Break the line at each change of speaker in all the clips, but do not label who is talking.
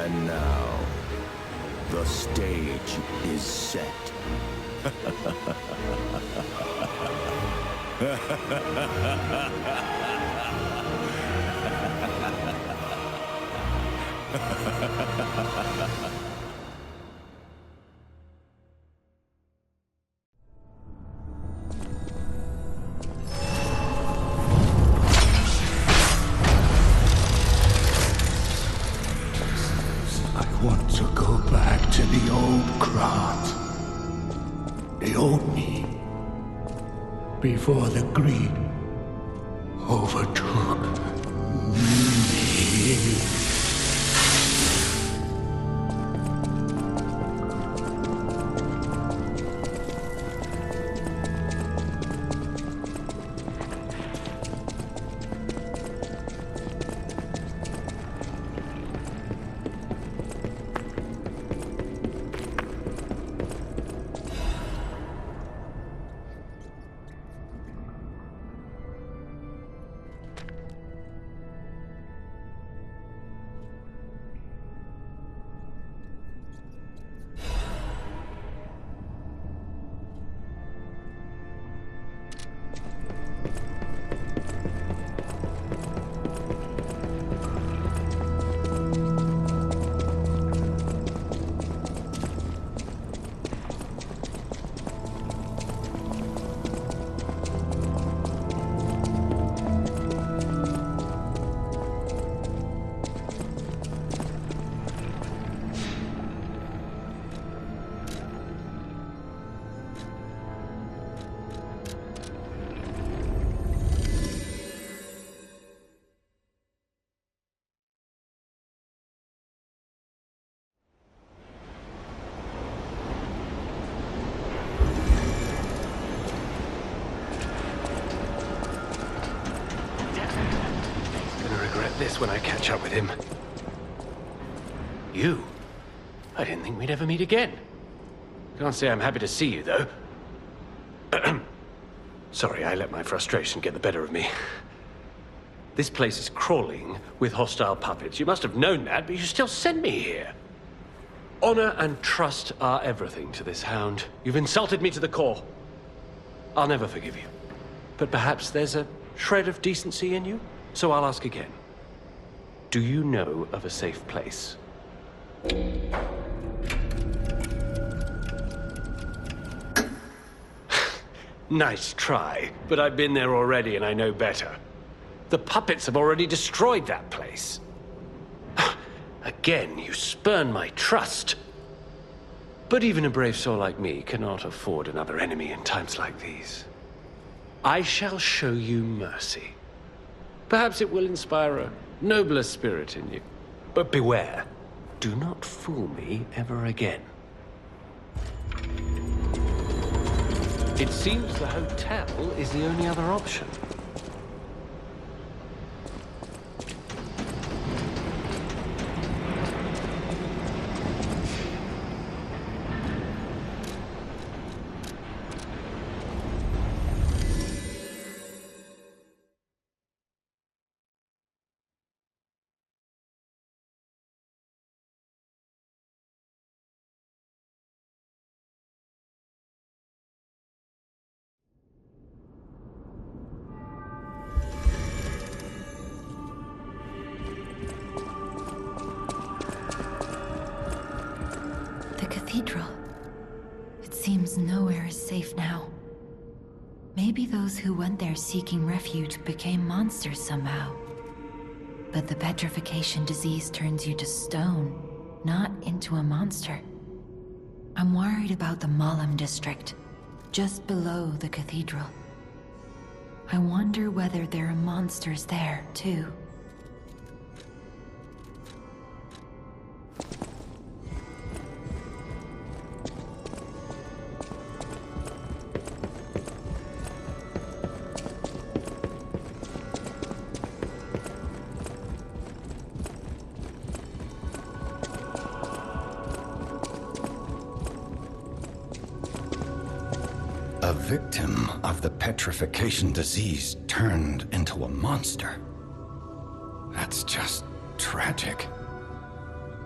And now, the stage is set.
I want to go back to the old Krat. The old me. Before the greed overtook me.
This when I catch up with him. You? I didn't think we'd ever meet again. Can't say I'm happy to see you, though. Sorry, I let my frustration get the better of me. This place is crawling with hostile puppets. You must have known that, but you still sent me here. Honor and trust are everything to this hound. You've insulted me to the core. I'll never forgive you. But perhaps there's a shred of decency in you, so I'll ask again. Do you know of a safe place? Nice try, but I've been there already and I know better. The puppets have already destroyed that place. Again, you spurn my trust. But even a brave soul like me cannot afford another enemy in times like these. I shall show you mercy. Perhaps it will inspire a nobler spirit in you. But beware, do not fool me ever again. It seems the hotel is the only other option.
Cathedral. It seems nowhere is safe now. Maybe those who went there seeking refuge became monsters somehow. But the petrification disease turns you to stone, not into a monster. I'm worried about the Malam district, just below the cathedral. I wonder whether there are monsters there, too.
A victim of the petrification disease turned into a monster. That's just tragic.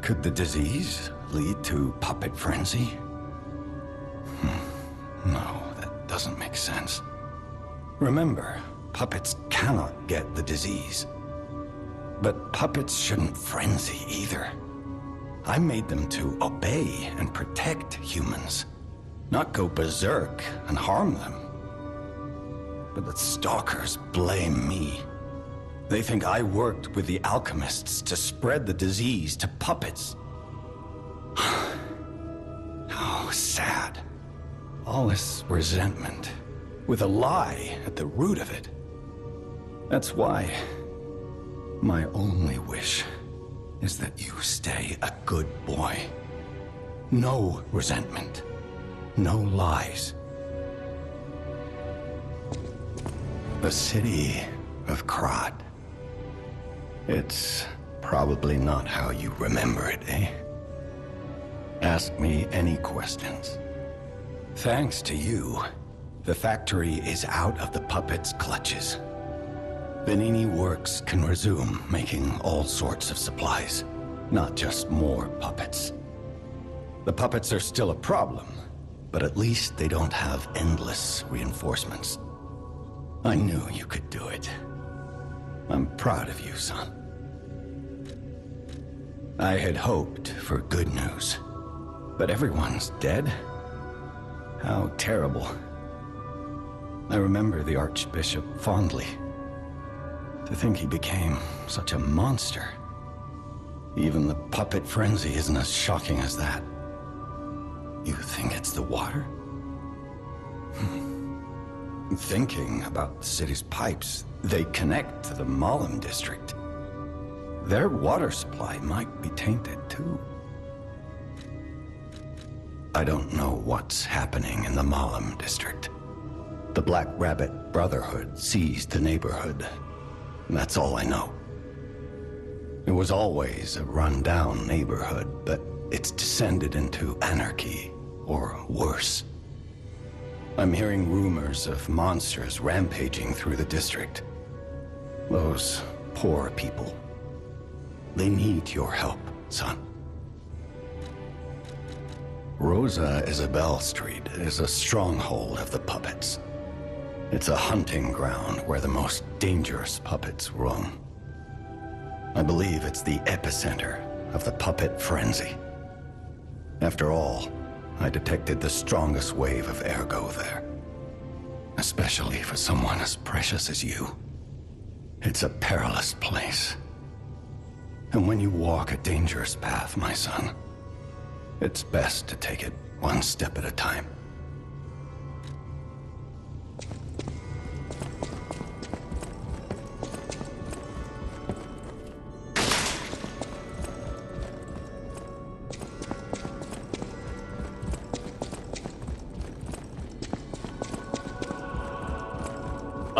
Could the disease lead to puppet frenzy? No, that doesn't make sense. Remember, puppets cannot get the disease. But puppets shouldn't frenzy either. I made them to obey and protect humans, not go berserk and harm them. But the stalkers blame me. They think I worked with the alchemists to spread the disease to puppets. How sad. All this resentment, with a lie at the root of it. That's why my only wish is that you stay a good boy. No resentment, no lies. The city of Krat. It's probably not how you remember it, eh? Ask me any questions. Thanks to you, the factory is out of the puppets' clutches. Benini Works can resume making all sorts of supplies, not just more puppets. The puppets are still a problem, but at least they don't have endless reinforcements. I knew you could do it. I'm proud of you, son. I had hoped for good news, but everyone's dead? How terrible. I remember the Archbishop fondly. To think he became such a monster. Even the puppet frenzy isn't as shocking as that. You think it's the water? Thinking about the city's pipes, they connect to the Malum district. Their water supply might be tainted too. I don't know what's happening in the Malum district. The Black Rabbit Brotherhood seized the neighborhood. That's all I know. It was always a run-down neighborhood, but it's descended into anarchy, or worse. I'm hearing rumors of monsters rampaging through the district. Those poor people. They need your help, son. Rosa Isabel Street is a stronghold of the puppets. It's a hunting ground where the most dangerous puppets roam. I believe it's the epicenter of the puppet frenzy. After all, I detected the strongest wave of ergo there. Especially for someone as precious as you. It's a perilous place. And when you walk a dangerous path, my son, it's best to take it one step at a time.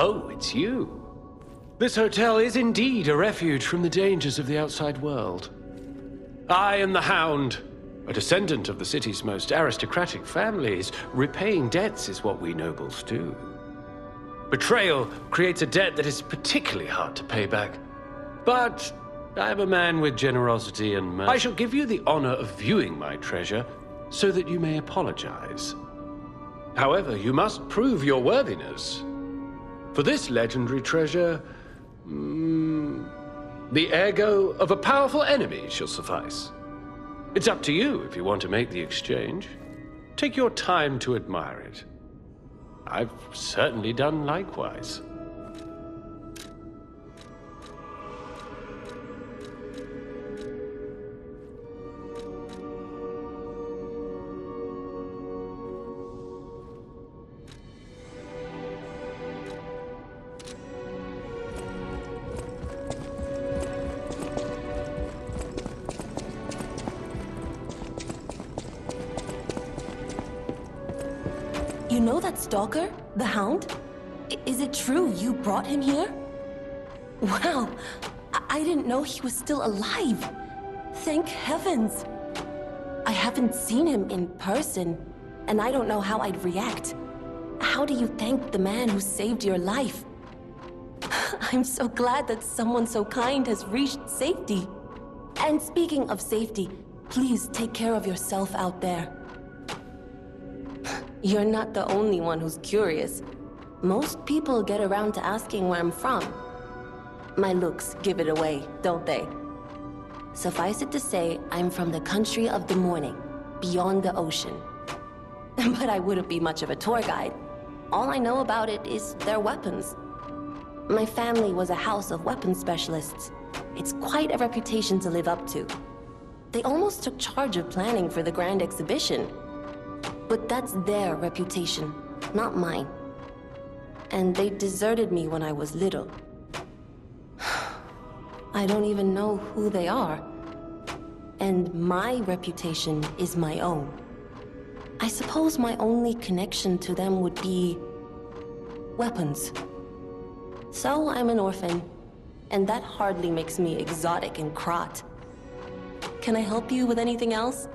Oh, it's you. This hotel is indeed a refuge from the dangers of the outside world. I am the Hound, a descendant of the city's most aristocratic families. Repaying debts is what we nobles do. Betrayal creates a debt that is particularly hard to pay back. But I am a man with generosity and mercy. I shall give you the honor of viewing my treasure so that you may apologize. However, you must prove your worthiness. For this legendary treasure, the ergo of a powerful enemy shall suffice. It's up to you if you want to make the exchange. Take your time to admire it. I've certainly done likewise.
You know that stalker? The Hound? Is it true you brought him here? Wow, I didn't know he was still alive. Thank heavens. I haven't seen him in person, and I don't know how I'd react. How do you thank the man who saved your life? I'm so glad that someone so kind has reached safety. And speaking of safety, please take care of yourself out there. You're not the only one who's curious. Most people get around to asking where I'm from. My looks give it away, don't they? Suffice it to say, I'm from the country of the morning, beyond the ocean. But I wouldn't be much of a tour guide. All I know about it is their weapons. My family was a house of weapons specialists. It's quite a reputation to live up to. They almost took charge of planning for the grand exhibition. But that's their reputation, not mine. And they deserted me when I was little. I don't even know who they are. And my reputation is my own. I suppose my only connection to them would be weapons. So I'm an orphan, and that hardly makes me exotic in Krat. Can I help you with anything else?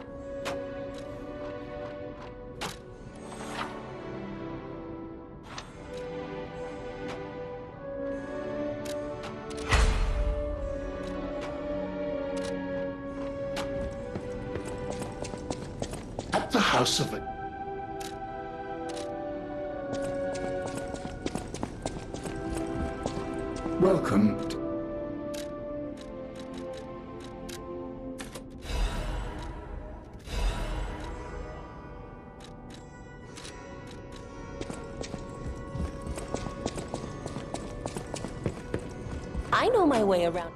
At the house of a... Welcome.
I know my way around.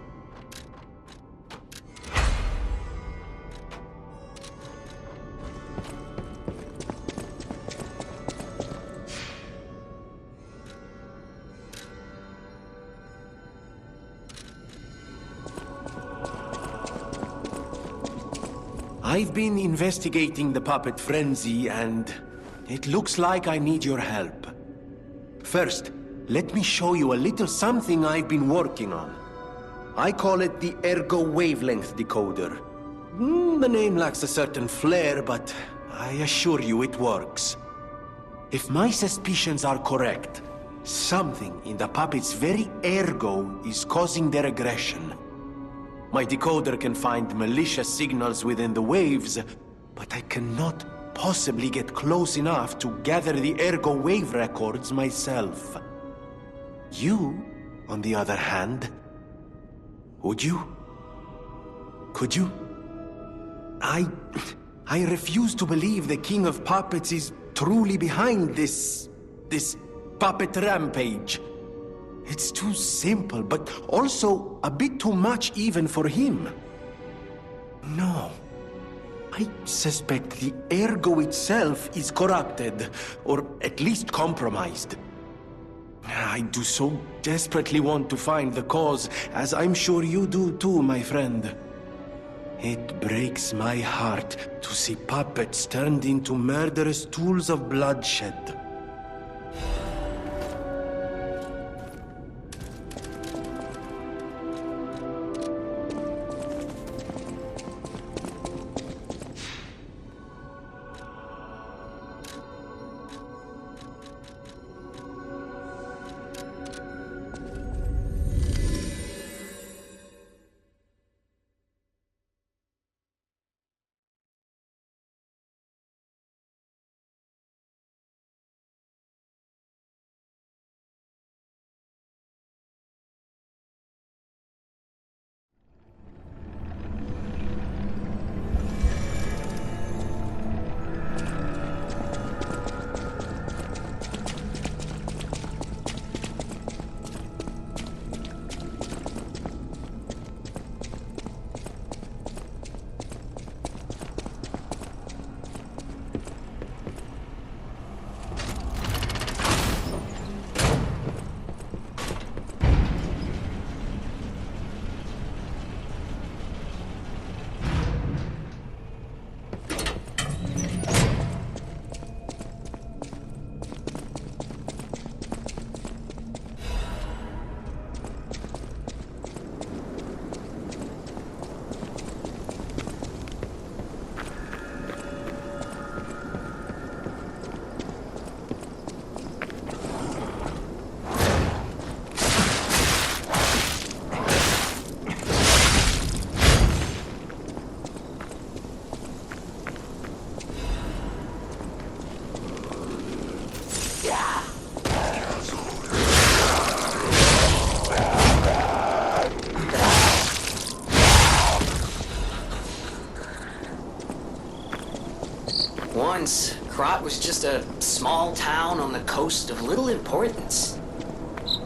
I've been investigating the puppet frenzy, and it looks like I need your help. First, let me show you a little something I've been working on. I call it the Ergo Wavelength Decoder. The name lacks a certain flair, but I assure you it works. If my suspicions are correct, something in the puppet's very ergo is causing their aggression. My decoder can find malicious signals within the waves, but I cannot possibly get close enough to gather the ergo wave records myself. You, on the other hand, would you? Could you? I refuse to believe the King of Puppets is truly behind this puppet rampage. It's too simple, but also a bit too much even for him. No. I suspect the ergo itself is corrupted, or at least compromised. I do so desperately want to find the cause, as I'm sure you do too, my friend. It breaks my heart to see puppets turned into murderous tools of bloodshed.
once, Krat was just a small town on the coast of little importance.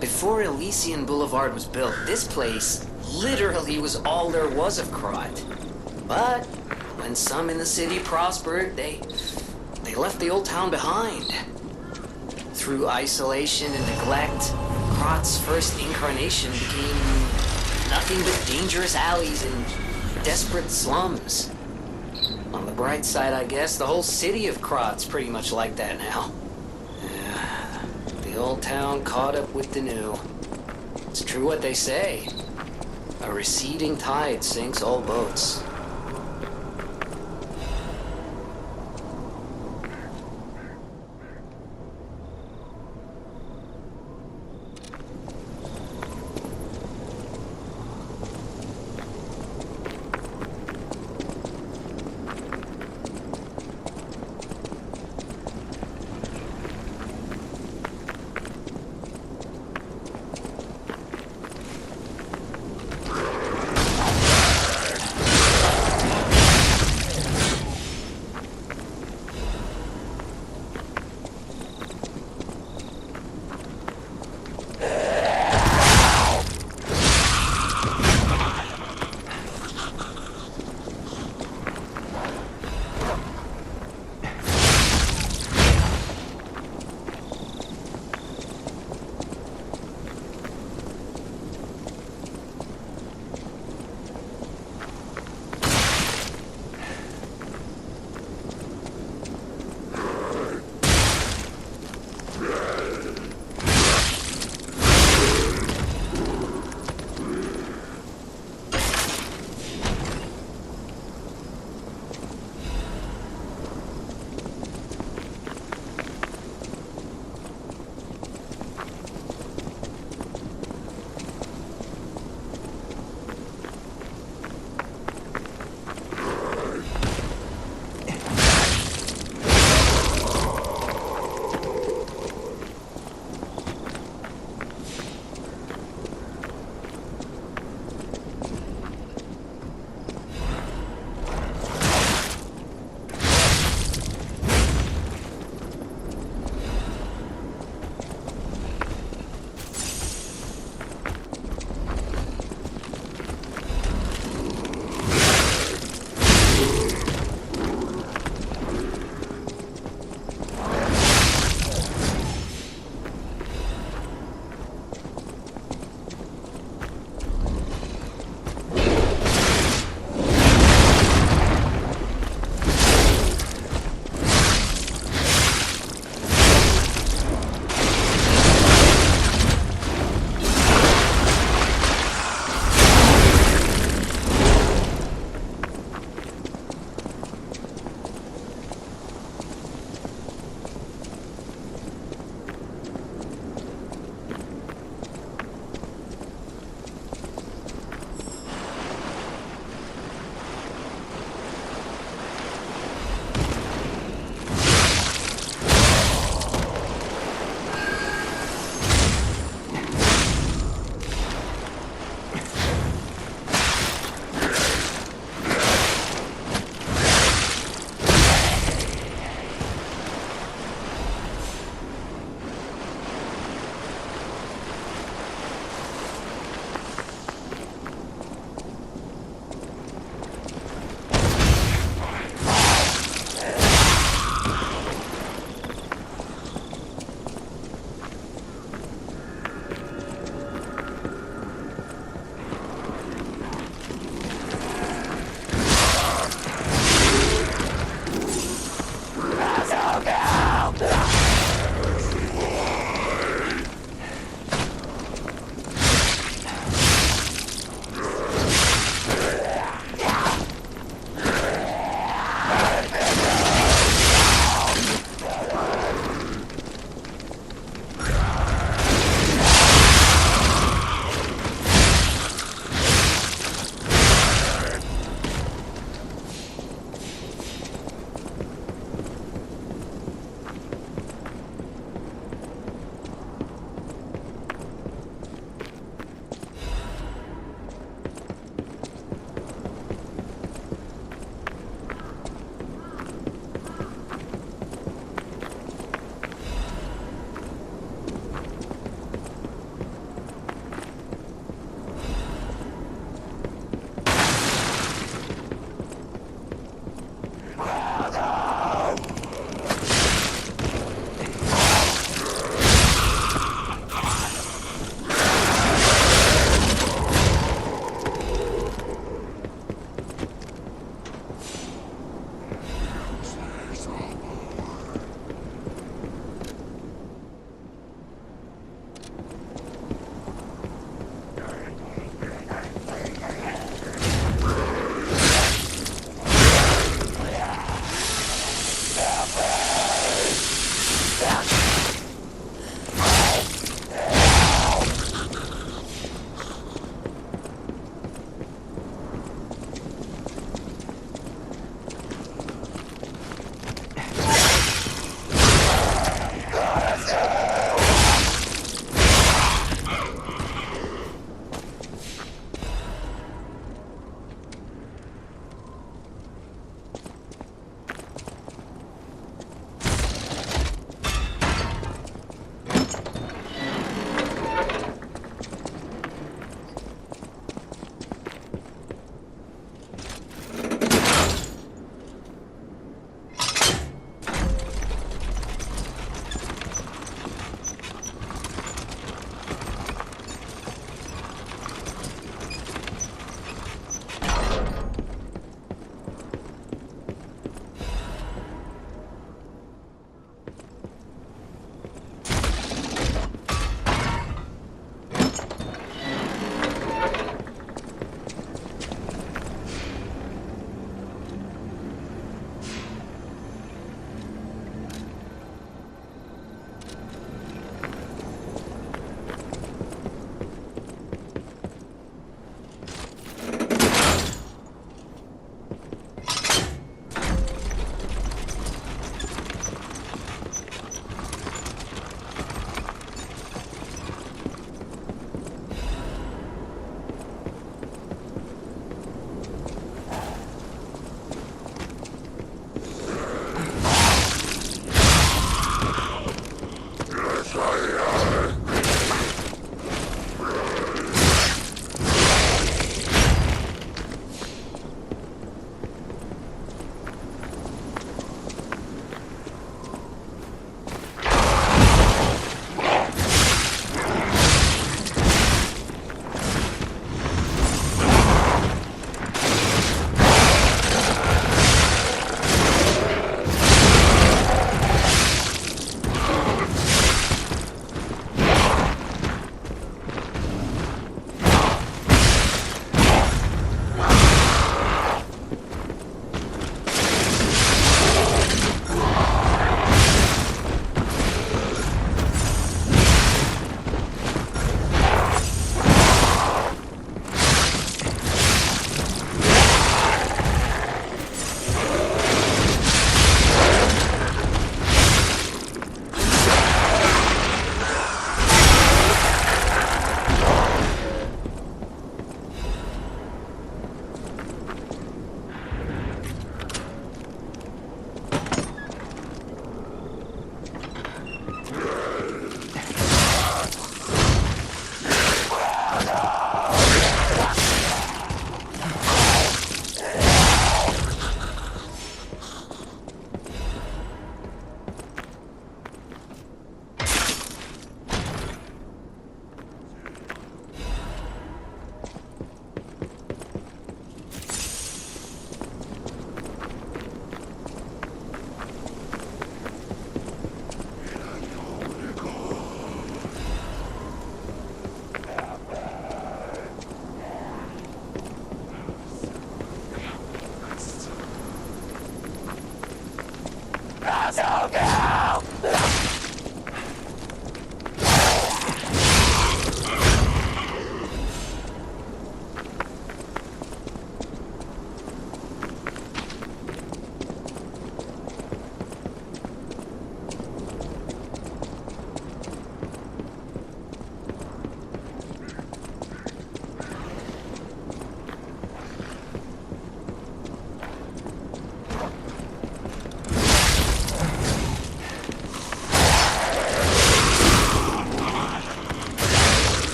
Before Elysian Boulevard was built, this place literally was all there was of Krat. But when some in the city prospered, they left the old town behind. Through isolation and neglect, Krat's first incarnation became nothing but dangerous alleys and desperate slums. On the bright side, I guess, the whole city of Krat's pretty much like that now. Yeah, the old town caught up with the new. It's true what they say. A receding tide sinks all boats.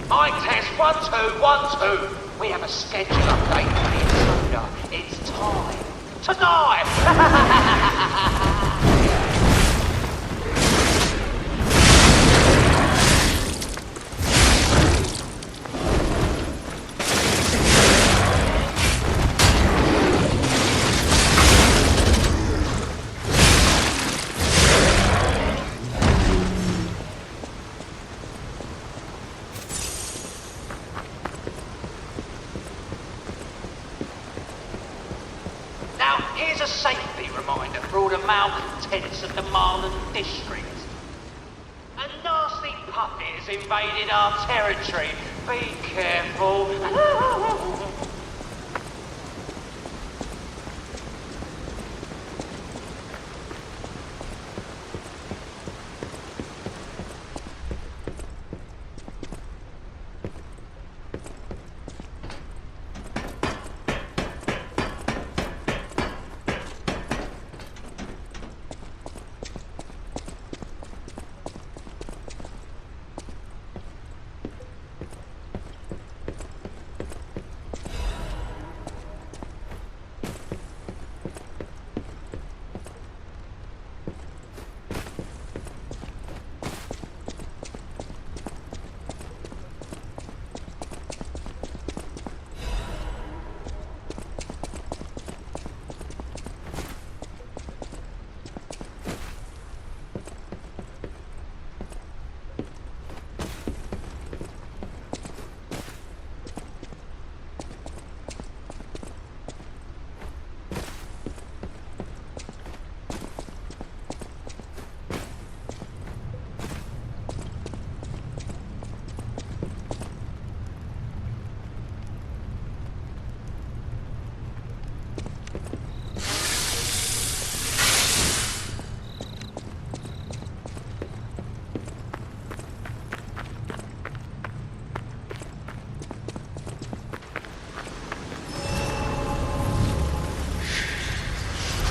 Mic test 1 2 1 2. We have a schedule update for the intruder. It's time to die. Now, here's a safety reminder for all the malcontents of the Marlon district. A nasty puppet has invaded our territory. Be